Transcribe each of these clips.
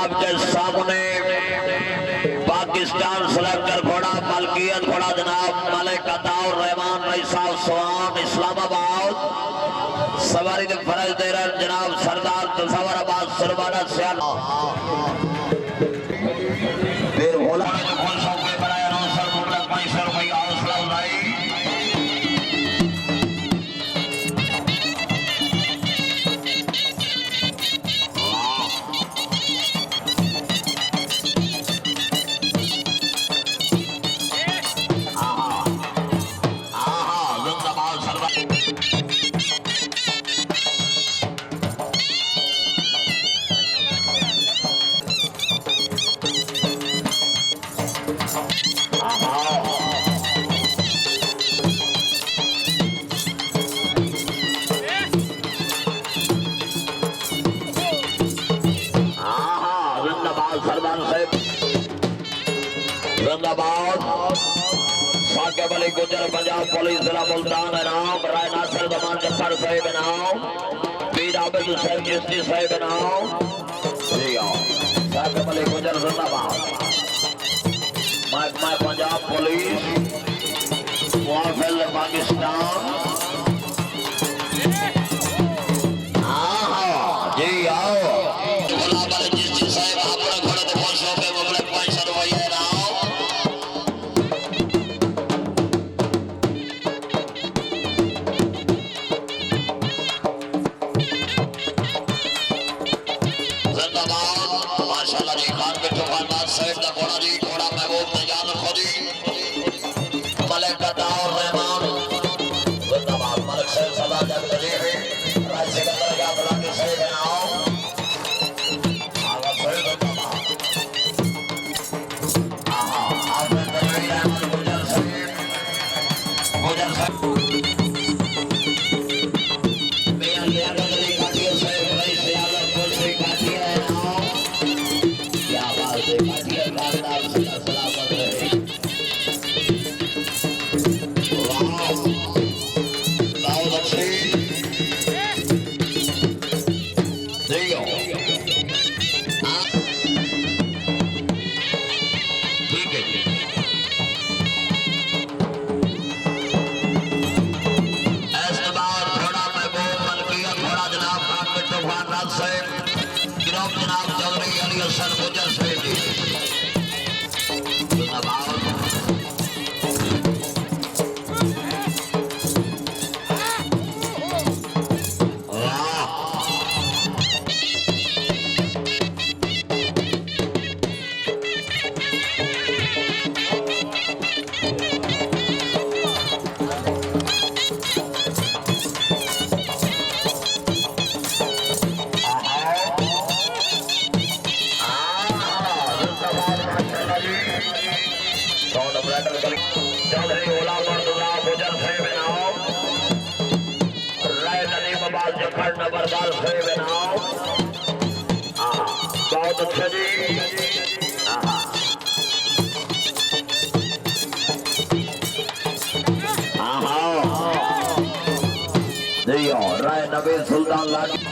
जनाब के सामने पाकिस्तान सेलेक्टर घोड़ा मलकियत घोड़ा जनाब मलिक अताउर रहमान रईसा स्वान इस्लामाबाद सवारी के फरज दे रहे जनाब सरदार तसवर अब्बास सरवाना सियाल फिर बोला जो कौन सा के बनाया नो सर मुबरक पैसा रुपया हौसला उठाई गुजर पंजाब पुलिस जिला मुल्तान इनाम राय नासिर जमान जफर साहिब इनाम पीर आबिद हुसैन चिश्ती साहिब इनाम जी आओ साकिब अली गुजर जिंदाबाद महकमा पंजाब पुलिस मुआफिल पाकिस्तान जी आओ गुलाब अली चिश्ती साहिब अपने घोड़े को 500 पे मुबरक 500 रुपये बहुत अच्छा जी राय नबी सुल्तान लागी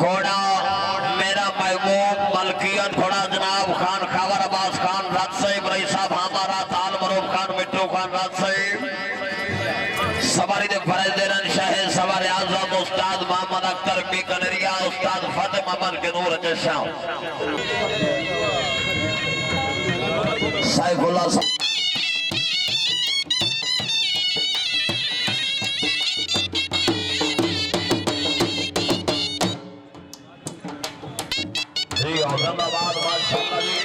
घोड़ा मेरा महबूब मलकियत घोड़ा जनाब खान खबर अब्बास खान राजसैब रईस साहब हमारा ताल मरूफ खान मिट्टू खान राजसैब सवारी दे फरज देरन शाह सवारी आजम उस्ताद मोहम्मद अख्तर बीकानेरिया उस्ताद फतेह मोहम्मद के नूर जशां सैफुल्लाह जी औरंगाबाद माशाअल्लाह जी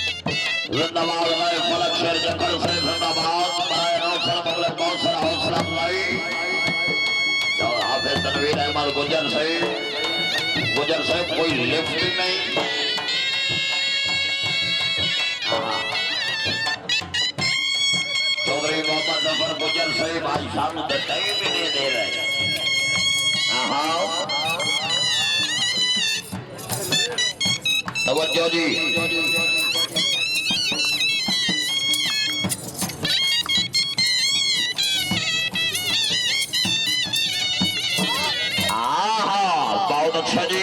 जिंदाबाद भाई फलक शेर जंगल से जिंदाबाद भाई नौसर बगले बहुत सारा हौसला भाई और हाफिज तनवीर अहमद गुजर से कोई लिफ्ट भी नहीं चौधरी मोहम्मद जफर गुजर से भाई साहब तो टाइम भी नहीं दे रहे तवज्जो जी बहुत अच्छा जी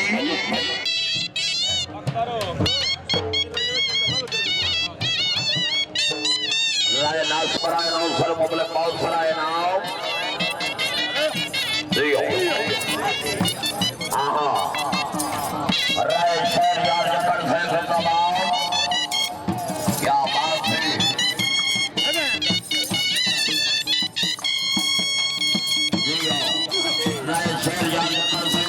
राय नासपराय नाव सर मुबले बहुत सराय नाव दियो राय शहर यार जकर से जिंदाबाद क्या बात है दियो राय शहर यार जकर से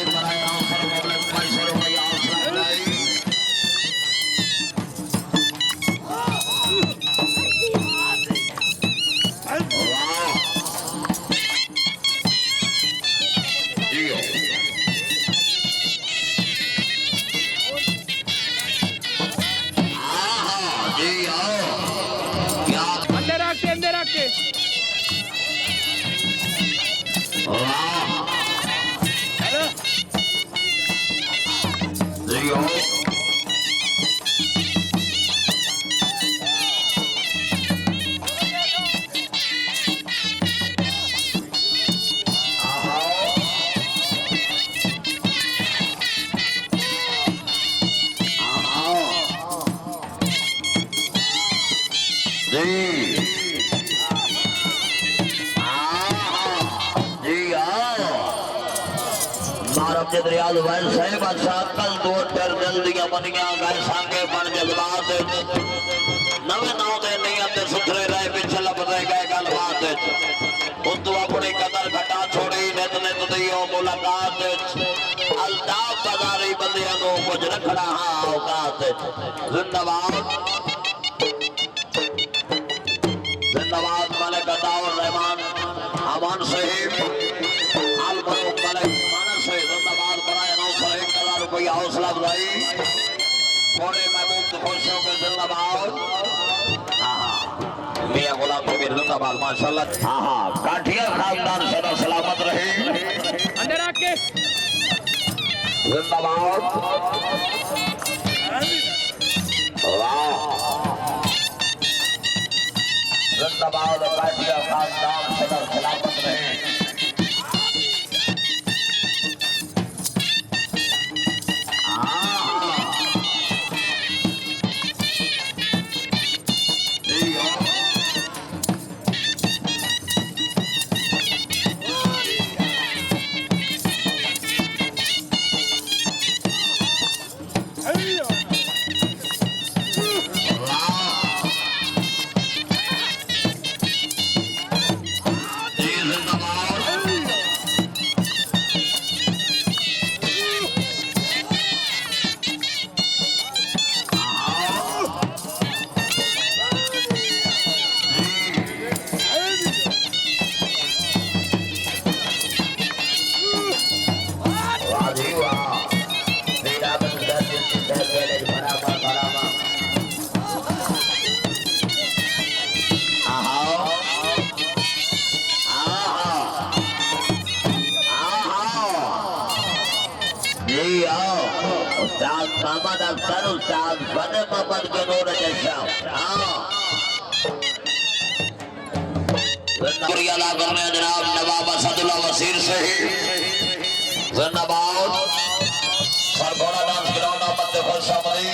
रियाज भाई साहब अच्छा कल दो टर जल्दियां बनिया गए सांगे बन जज्बात नवे नाव दे नहीं आते सुथरे रहे पिछे लबदे गए गलबात उतु अपनी कदर घटा छोड़ी नित नित दियो मुलाकात अल्ताफ बाजारी बंदियां नु कुछ रखना हां औकात जिंदाबाद जिंदाबाद मलिक अताउर रहमान अमान साहिब आल मरूफ मलिक हौसला अफजाई थोड़े महबूब खुशियों के जिंदाबाद मियां गुलाम कबीर जिंदाबाद माशाल्लाह काठिया खानदान सदा सलामत रहे अंदर आके जिंदाबाद वाह जिंदाबाद काठिया खानदान सदा सलामत रहे जिंदाबाद उस्ताद बने मोहम्मद के नूर जैसा शुक्रिया अदा करने जनाब नवाब असदुल्ला वसीर से ही जिंदाबाद सरगोड़ा डांस ग्राउंड मध्य फलसामदी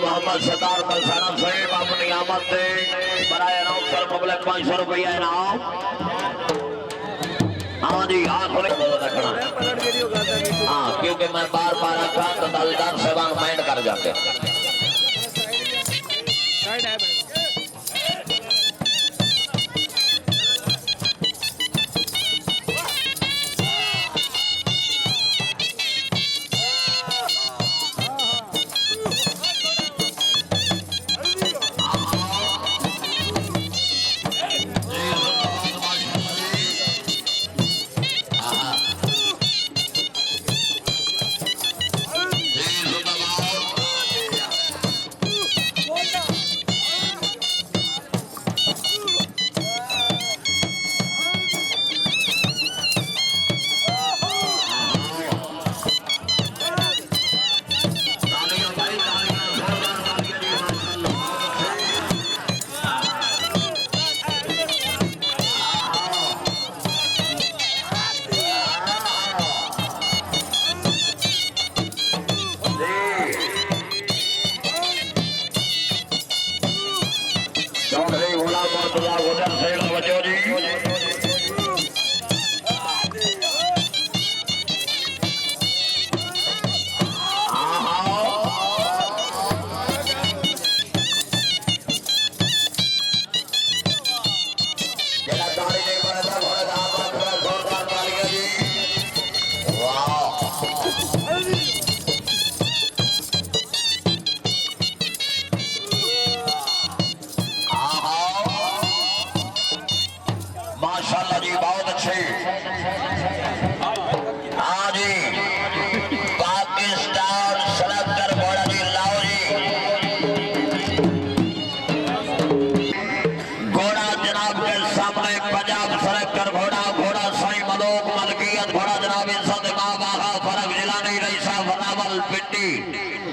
मोहम्मद सतार कलसाना साहेब अपनी आमद से बनाए इनाम सर मुबलक 500 रुपया इनाम। हाँ जी हाँ थोड़े रखना हाँ क्योंकि मैं बार बार आखा तो दावेदार साहबान माइंड कर जाते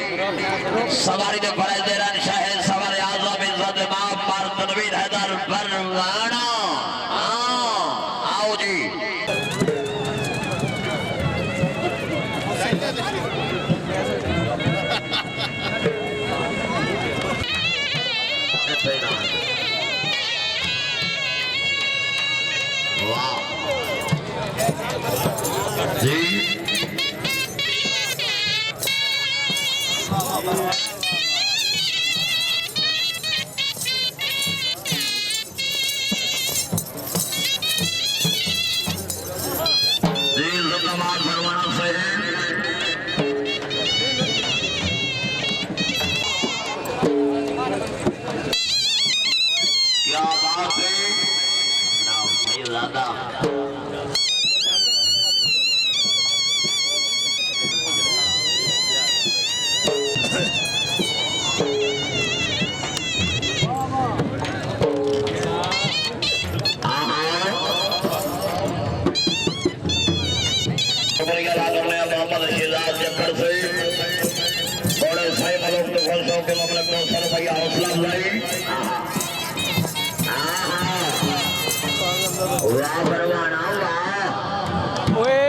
सवारी ने फराज दे रहा शाह सवारी आजम इज्जत इमाम पर तनवीर हैदर परवाना आओ जी वाह जी क्या बात है ना भाई दादा मोहम्मद शिजाज जक्कर से बड़े साई मलोक तो खुशों के मामले में सर भैया हौसला भाई वाह परवाना वाह ओए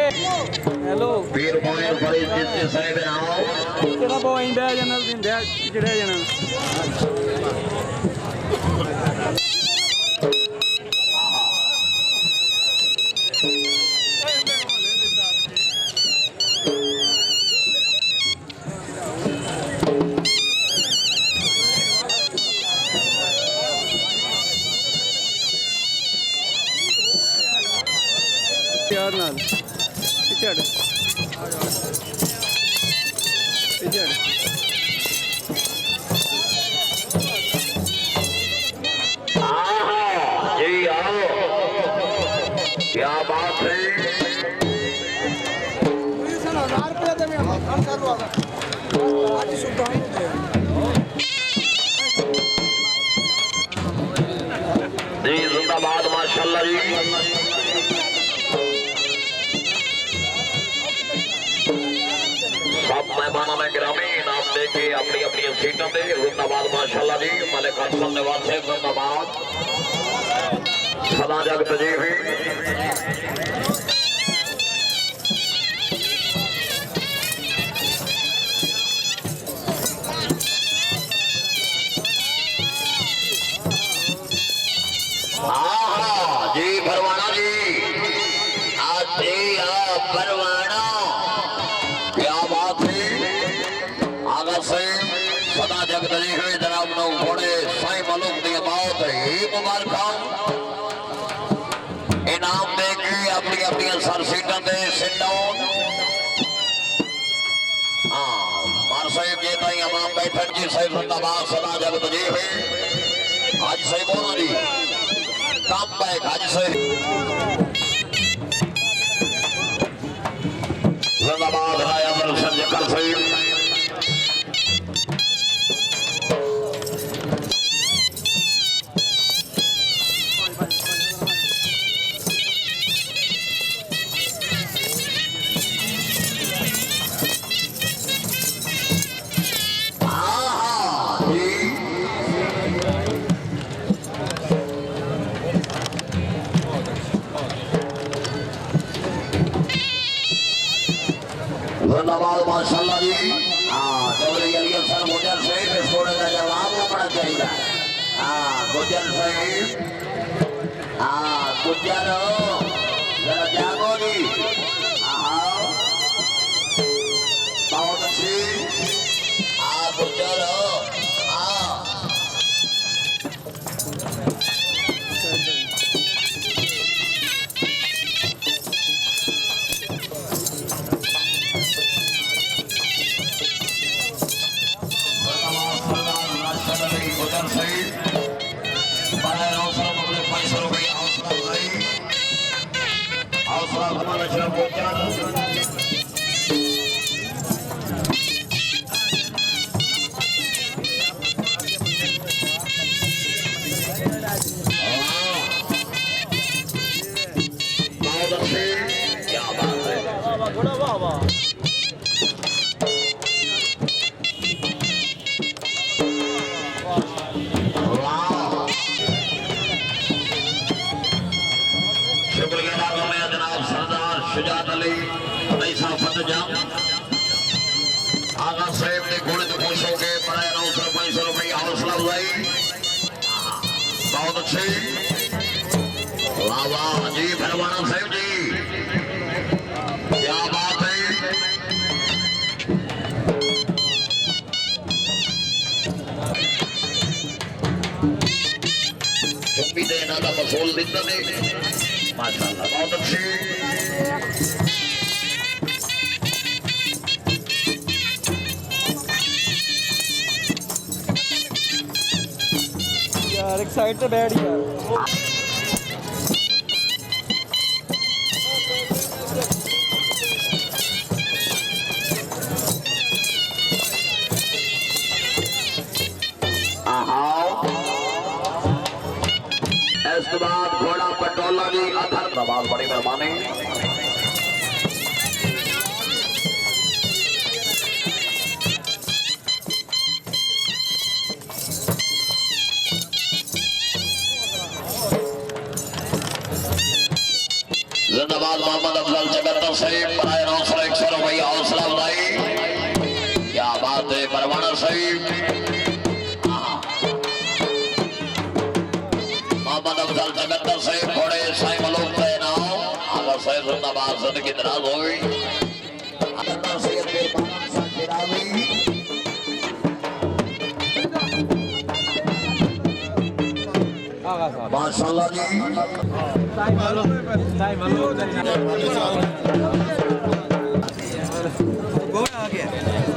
हेलो वीर मोहन फरीद जिससे साहिब नाओ तेरा बॉय इंडिया जनरल इंडिया चिड़े जनरल प्यार नाल पिछड़ पिछड़ जी आओ क्या बात है जी जिंदाबाद माशाल्लाह जी सब मेहमानों में गिरामी नाम लेके अपनी अपनी सीटों पे जिंदाबाद माशाल्लाह जी मलिक हसन निवास से जिंदाबाद सदा जगत जी भी जी परवाना जी आते परवाना क्या बात है आगा से सदा जगत जी है जनाब नो घोड़े साई मलूक दी बात है मुबारक इनाम देके अपनी अपनी सर सीटों पे सिट डाउन हाँ मार साहिब जी ताई इमाम बैठक जी साहिब जिंदाबाद सदा जगत जी है आज साहिब बोलो जी काम बैक आज साहिब जिंदाबाद राया दर्शन जकर साहिब जिंदाबाद माशाल्लाह जी हाँ चौधरी अली सर गुजर साहिब इस घोड़े का जवाब होना चाहिए हाँ गुजर साहिब हाँ गुजर जरा जागो जी हाँ बहुत अच्छी हाँ गुजर हाँ आगा साहेब ने घोड़े को खुश हो गए पढ़ाए 900 रुपये हौसला बुलाई बहुत अच्छे वाह वाह जी भरवाना साहेब जी क्या बात है चुप्पी देना था मसूल बिंदा ने माशाल्लाह बहुत अच्छे यार एक साइड पे बैठ यार इसके बाद घोड़ा पटोला जी अधर नवाज बड़ी मेहरबानी जिंदाबाद मोहम्मद अफजल जगत सही पराए 900 रुपया हौसला अफजाई क्या बात है परवाना सही मोहम्मद अफजल जगत सही घोड़े साई मलूक थे नाम अगर सही जिंदाबाद जिंदगी दराज हुई अगर सही माशाअल्लाह जी गोल आ गया